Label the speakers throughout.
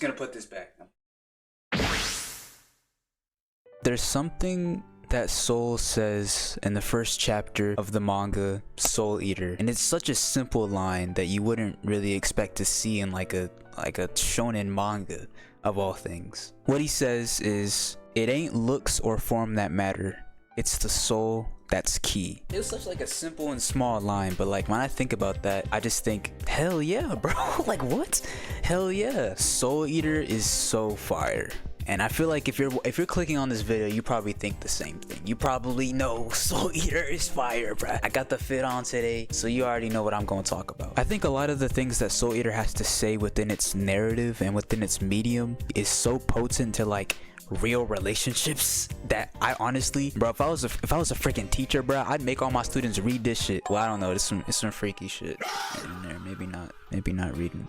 Speaker 1: gonna put this back. There's something that Soul says in the first chapter of the manga Soul Eater, and it's such a simple line that you wouldn't really expect to see in like a shonen manga of all things. What he says is, "It ain't looks or form that matter, it's the soul that's key." It was such like a simple and small line, but like when I think about that, I just think, hell yeah, bro. Like what? Hell yeah. Soul Eater is so fire. And I feel like if you're clicking on this video, you probably think the same thing. You probably know Soul Eater is fire, bruh. I got the fit on today, so you already know what I'm going to talk about. I think a lot of the things that Soul Eater has to say within its narrative and within its medium is so potent to like real relationships that I honestly, bro, if I was a freaking teacher, bro, I'd make all my students read this shit. Well, I don't know, it's some freaky shit in there. Maybe not reading.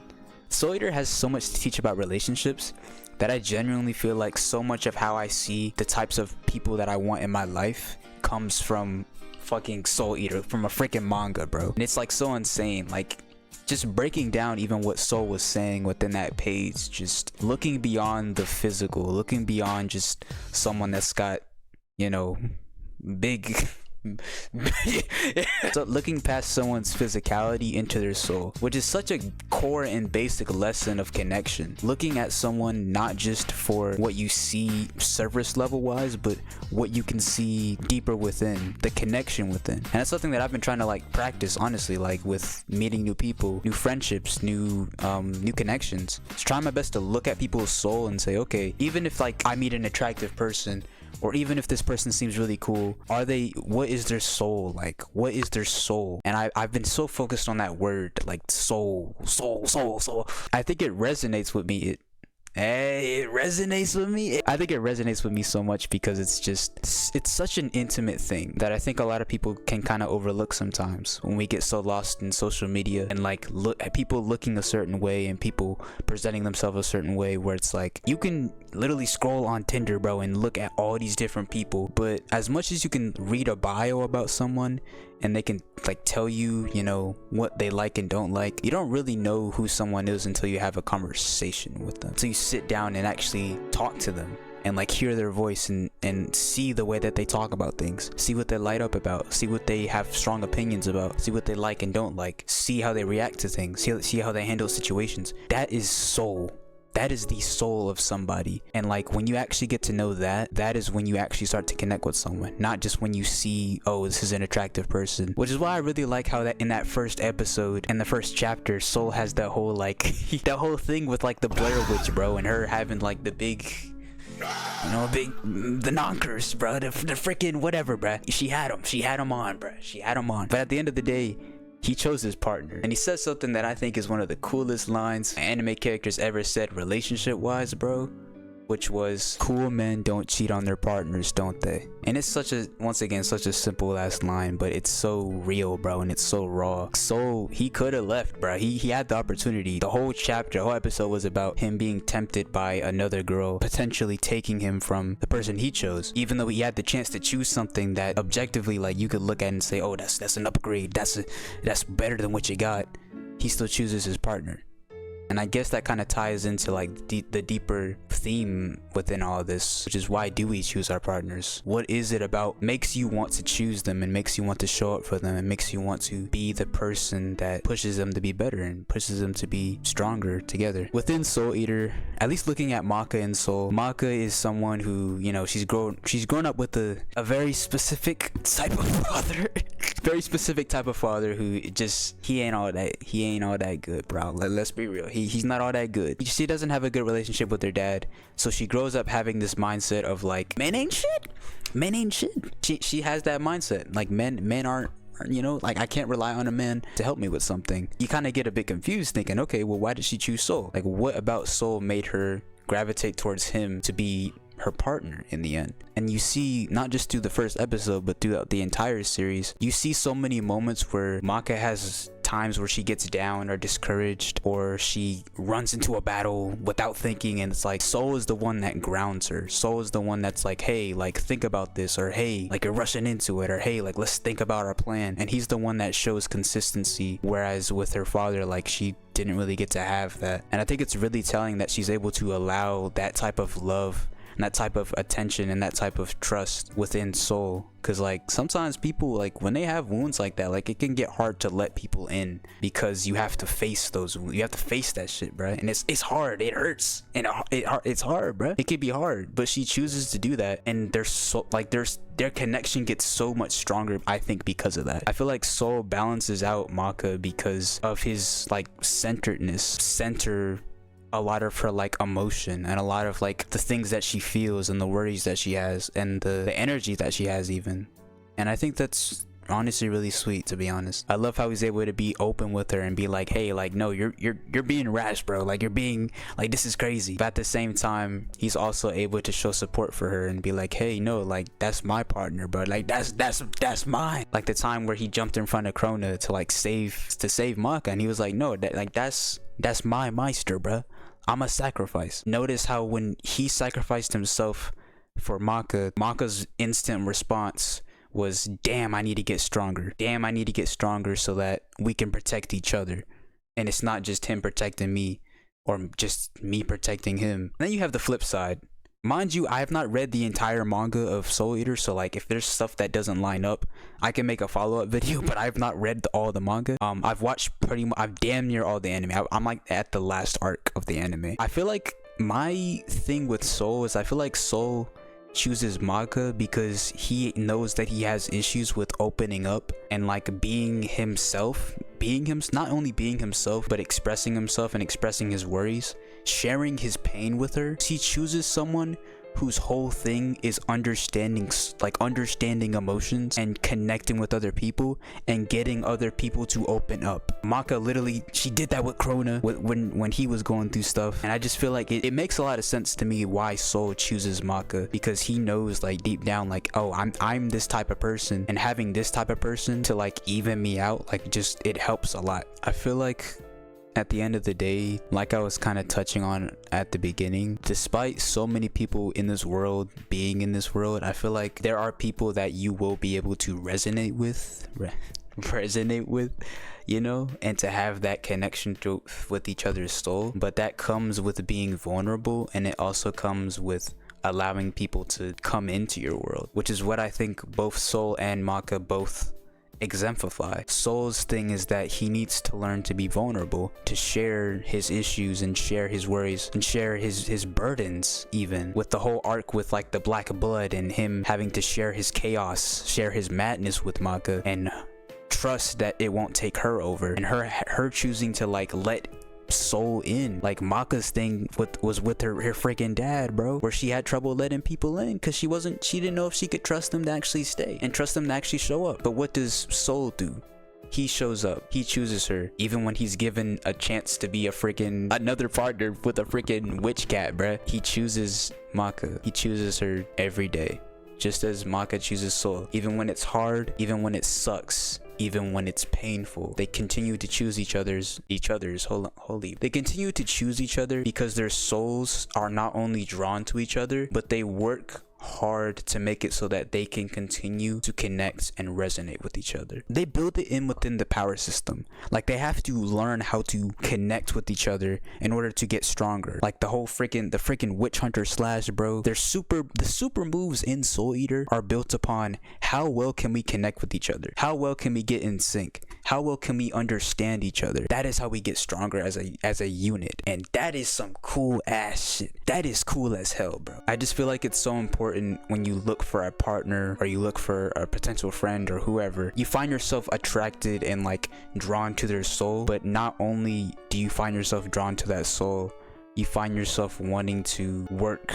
Speaker 1: Soul Eater has so much to teach about relationships that I genuinely feel like so much of how I see the types of people that I want in my life comes from fucking Soul Eater, from a freaking manga, bro. And it's like so insane, like just breaking down even what Soul was saying within that page, just looking beyond the physical, looking beyond just someone that's got, you know, big so looking past someone's physicality into their soul, which is such a core and basic lesson of connection. Looking at someone not just for what you see surface level wise, but what you can see deeper within, the connection within. And that's something that I've been trying to like practice, honestly, like with meeting new people, new friendships, new connections. Just trying my best to look at people's soul and say, okay, even if like I meet an attractive person, or even if this person seems really cool, what is their soul like? What is their soul? And I've been so focused on that word, like soul. I think it resonates with me. It resonates with me. I think it resonates with me so much because it's such an intimate thing that I think a lot of people can kind of overlook sometimes when we get so lost in social media and like look at people looking a certain way and people presenting themselves a certain way, where it's like you can literally scroll on Tinder, bro, and look at all these different people, but as much as you can read a bio about someone and they can like tell you, you know, what they like and don't like, you don't really know who someone is until you have a conversation with them. So you sit down and actually talk to them and like hear their voice and see the way that they talk about things, see what they light up about, see what they have strong opinions about, see what they like and don't like, see how they react to things, see how they handle situations. That is soul. That is the soul of somebody. And like when you actually get to know that is when you actually start to connect with someone, not just when you see, oh, this is an attractive person. Which is why I really like how that in that first episode, in the first chapter, Soul has that whole like that whole thing with like the Blair Witch, bro, and her having like the big, you know, the knockers, bro, the freaking whatever, bro. She had him on, bro. But at the end of the day, he chose his partner, and he says something that I think is one of the coolest lines anime characters ever said relationship wise, bro, which was, cool men don't cheat on their partners, don't they? And it's such a, once again, such a simple ass line, but it's so real, bro, and it's so raw. So he could have left, bro. He had the opportunity. The whole chapter, the whole episode was about him being tempted by another girl, potentially taking him from the person he chose, even though he had the chance to choose something that objectively, like, you could look at and say, oh, that's an upgrade, that's better than what you got. He still chooses his partner. And I guess that kind of ties into like the deeper theme within all of this, which is, why do we choose our partners? What is it about makes you want to choose them and makes you want to show up for them and makes you want to be the person that pushes them to be better and pushes them to be stronger together? Within Soul Eater, at least looking at Maka and Soul, Maka is someone who, you know, she's grown up with a very specific type of father. Very specific type of father who just, he ain't all that good, bro. Let's be real. He's not all that good. She doesn't have a good relationship with her dad, so she grows up having this mindset of like, men ain't shit. She has that mindset, like men aren't, you know, like I can't rely on a man to help me with something. You kind of get a bit confused thinking, okay, well, why did she choose Soul? Like, what about Soul made her gravitate towards him to be her partner in the end. And you see, not just through the first episode, but throughout the entire series, you see so many moments where Maka has times where she gets down or discouraged, or she runs into a battle without thinking, and it's like Soul is the one that grounds her. Soul is the one that's like, hey, like think about this, or hey, like you're rushing into it, or hey, like let's think about our plan. And he's the one that shows consistency, whereas with her father, like she didn't really get to have that. And I think it's really telling that she's able to allow that type of love and that type of attention and that type of trust within Soul. Because like sometimes people, like when they have wounds like that, like it can get hard to let people in, because you have to face those wounds. You have to face that shit, bro. And it's hard. It hurts, and it's hard, bro. It can be hard, but she chooses to do that, and their connection gets so much stronger, I think, because of that. I feel like Soul balances out Maka because of his like centeredness, center a lot of her like emotion and a lot of like the things that she feels and the worries that she has and the energy that she has even. And I think that's honestly really sweet, to be honest. I love how he's able to be open with her and be like, hey, like no, you're being rash, bro. Like you're being like, this is crazy. But at the same time, he's also able to show support for her and be like, hey, no, like that's my partner, bro. Like that's mine. Like the time where he jumped in front of Krona to like save Maka, and he was like, no, that's my meister, bro. I'm a sacrifice. Notice how when he sacrificed himself for Maka, Maka's instant response was, damn, I need to get stronger. Damn, I need to get stronger so that we can protect each other. And it's not just him protecting me or just me protecting him. And then you have the flip side. Mind you, I have not read the entire manga of Soul Eater, so like if there's stuff that doesn't line up, I can make a follow-up video, but I have not read all the manga. I've watched I've damn near all the anime. I'm like at the last arc of the anime. I feel like my thing with Soul is I feel like Soul chooses Maka because he knows that he has issues with opening up and like being himself, not only being himself, but expressing himself and expressing his worries, sharing his pain with her. He chooses someone whose whole thing is understanding emotions and connecting with other people and getting other people to open up. Maka literally, she did that with Krona when he was going through stuff, and I just feel like it makes a lot of sense to me why Soul chooses Maka, because he knows like deep down like, oh, I'm this type of person, and having this type of person to like even me out, like just it helps a lot. I feel like at the end of the day, like I was kind of touching on at the beginning, despite so many people in this world being in this world, I feel like there are people that you will be able to resonate with, you know, and to have that connection with each other's soul. But that comes with being vulnerable, and it also comes with allowing people to come into your world, which is what I think both Soul and Maka both exemplify. Soul's thing is that he needs to learn to be vulnerable, to share his issues and share his worries and share his burdens, even with the whole arc with like the black blood and him having to share his chaos, share his madness with Maka, and trust that it won't take her over, and her choosing to like let Soul in. Like Maka's thing was with her freaking dad, bro, where she had trouble letting people in because she didn't know if she could trust them to actually stay and trust them to actually show up. But what does Soul do? He shows up. He chooses her, even when he's given a chance to be another partner with a freaking witch cat, bruh. He chooses Maka. He chooses her every day, just as Maka chooses Soul. Even when it's hard, even when it sucks, even when it's painful, they continue to choose each other's holy. They continue to choose each other because their souls are not only drawn to each other, but they work hard to make it so that they can continue to connect and resonate with each other. They build it in within the power system. Like they have to learn how to connect with each other in order to get stronger. Like the whole freaking witch hunter slash, bro. The super moves in Soul Eater are built upon how well can we connect with each other? How well can we get in sync? How well can we understand each other? That is how we get stronger as a unit. And that is some cool ass shit. That is cool as hell, bro. I just feel like it's so important when you look for a partner or you look for a potential friend or whoever, you find yourself attracted and like drawn to their soul. But not only do you find yourself drawn to that soul, you find yourself wanting to work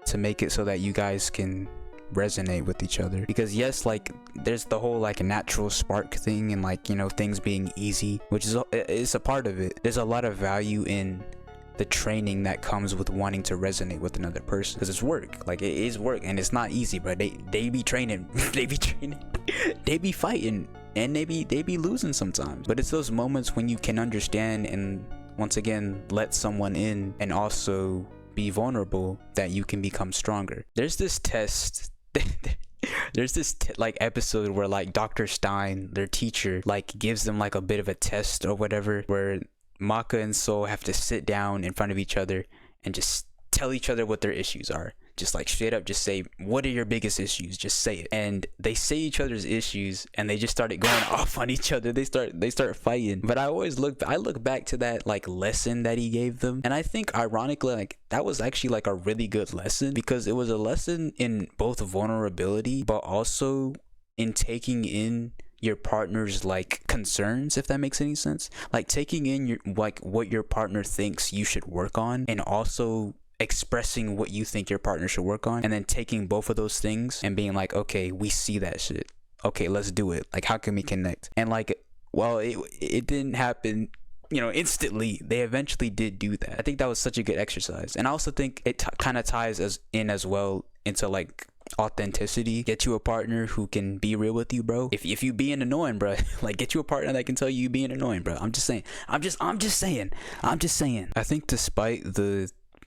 Speaker 1: to make it so that you guys can resonate with each other. Because yes, like there's the whole like natural spark thing and like, you know, things being easy, which is a part of it. There's a lot of value in the training that comes with wanting to resonate with another person, because it's work. Like, it is work, and it's not easy, bro. They be training they be training they be fighting, and they be losing sometimes. But it's those moments when you can understand and once again let someone in and also be vulnerable that you can become stronger. There's this test there's this like episode where like Dr. Stein, their teacher, like gives them like a bit of a test or whatever, where Maka and Soul have to sit down in front of each other and just tell each other what their issues are. Just like straight up, just say, what are your biggest issues? Just say it. And they say each other's issues, and they just started going off on each other. They start fighting. But I look back to that like lesson that he gave them, and I think ironically, like, that was actually like a really good lesson, because it was a lesson in both vulnerability, but also in taking in your partner's like concerns, if that makes any sense. Like taking in your like what your partner thinks you should work on, and also expressing what you think your partner should work on, and then taking both of those things and being like, okay, we see that shit, okay, let's do it. Like, how can we connect? And like, well, it didn't happen, you know, instantly. They eventually did do that. I think that was such a good exercise. And I also think it kind of ties as well into like authenticity. Get you a partner who can be real with you, bro. If you being annoying, bro, like, get you a partner that can tell you being annoying, bro. I'm just saying. I think despite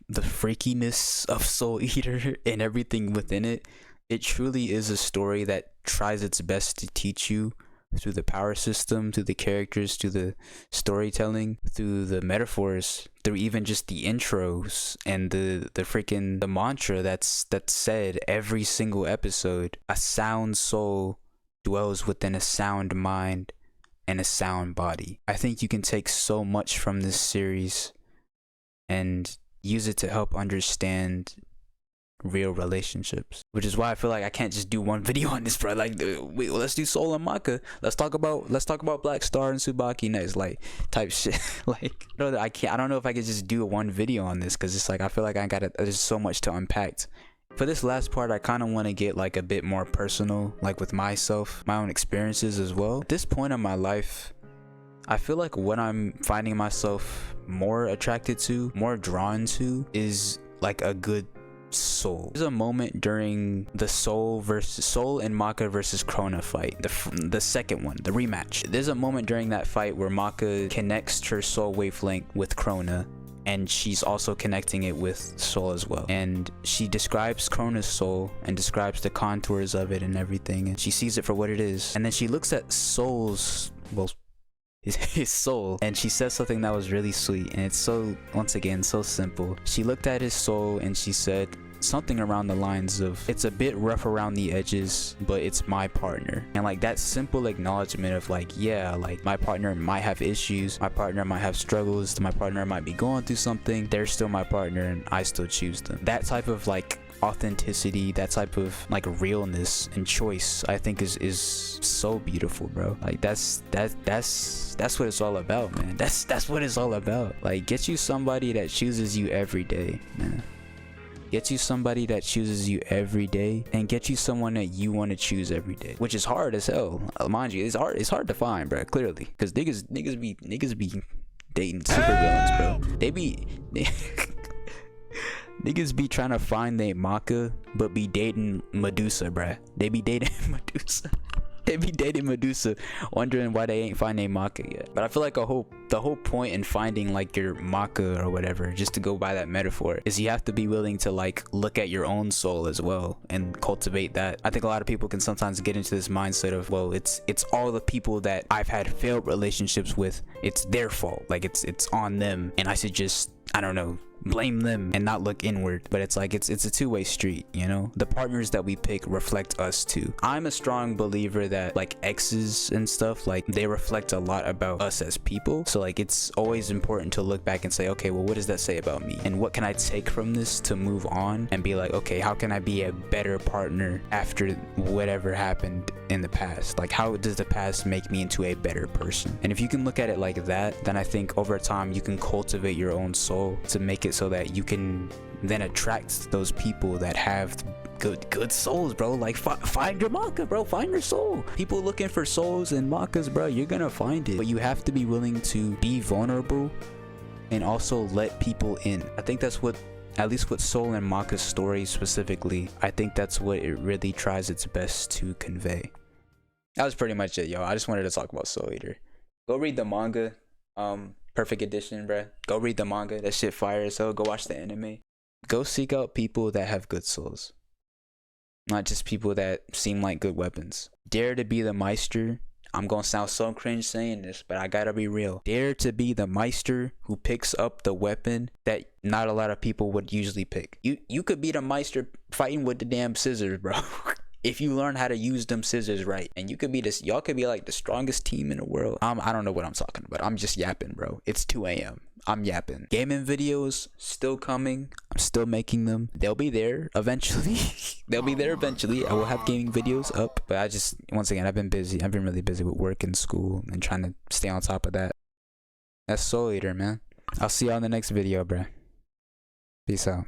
Speaker 1: the freakiness of Soul Eater and everything within it, it truly is a story that tries its best to teach you through the power system, through the characters, through the storytelling, through the metaphors, through even just the intros and the mantra that's said every single episode. A sound soul dwells within a sound mind and a sound body. I think you can take so much from this series and use it to help understand real relationships, which is why I feel like I can't just do one video on this, bro. Like, let's do Soul and Maka. Let's talk about Black Star and Tsubaki next, like, type shit. Like, I don't know if I could just do one video on this, because it's like I feel like there's so much to unpack. For this last part, I kind of want to get like a bit more personal, like with myself, my own experiences as well. At this point in my life, I feel like what I'm finding myself more attracted to, more drawn to, is like a good soul. There's a moment during the Soul and Maka versus Krona fight, the second one, the rematch. There's a moment during that fight where Maka connects her soul wavelength with Krona, and she's also connecting it with Soul as well. And she describes Krona's soul and describes the contours of it and everything, and she sees it for what it is. And then she looks at his soul, and she says something that was really sweet, and it's so, once again, so simple. She looked at his soul and she said something around the lines of, it's a bit rough around the edges, but it's my partner. And like, that simple acknowledgement of like, yeah, like, my partner might have issues, my partner might have struggles, my partner might be going through something, they're still my partner and I still choose them. That type of like authenticity, that type of like realness and choice, I think is so beautiful, bro. Like, that's what it's all about, man. That's what it's all about. Like, get you somebody that chooses you every day, man. Get you somebody that chooses you every day, and get you someone that you want to choose every day, which is hard as hell. Mind you, it's hard to find, bro, clearly, because niggas be dating supervillains, bro. Niggas be trying to find their Maka, but be dating Medusa, bruh. They be dating Medusa. They be dating Medusa, wondering why they ain't find their Maka yet. But I feel like the whole point in finding like your Maka or whatever, just to go by that metaphor, is you have to be willing to like look at your own soul as well and cultivate that. I think a lot of people can sometimes get into this mindset of, well, it's all the people that I've had failed relationships with, it's their fault. Like, it's on them, and I should just, I don't know, blame them and not look inward. But it's like, it's a two-way street, you know. The partners that we pick reflect us too. I'm a strong believer that like exes and stuff, like, they reflect a lot about us as people. So like, it's always important to look back and say, okay, well, what does that say about me, and what can I take from this to move on and be like, okay, how can I be a better partner after whatever happened in the past? Like, how does the past make me into a better person? And if you can look at it like that, then I think over time you can cultivate your own soul to make it so that you can then attract those people that have good souls, bro. Like, find your Maka, bro. Find your soul. People looking for souls and Makas, bro, you're gonna find it, but you have to be willing to be vulnerable and also let people in. I think that's what, at least with Soul and Maka's story specifically, I think that's what it really tries its best to convey. That was pretty much it, yo. I just wanted to talk about Soul Eater. Go read the manga, perfect edition, bruh. Go read the manga, that shit fire as hell. Go watch the anime. Go seek out people that have good souls, not just people that seem like good weapons. Dare to be the Meister. I'm gonna sound so cringe saying this, but I gotta be real. Dare to be the Meister who picks up the weapon that not a lot of people would usually pick. You could be the Meister fighting with the damn scissors, bro. If you learn how to use them scissors right, and you could be this, y'all could be like the strongest team in the world. I don't know what I'm talking about. I'm just yapping, bro. It's 2 a.m. I'm yapping. Gaming videos still coming. I'm still making them. They'll be there eventually. They'll be there eventually. I will have gaming videos up, but I just, once again, I've been busy. I've been really busy with work and school and trying to stay on top of that. That's Soul Eater, man. I'll see y'all in the next video, bro. Peace out.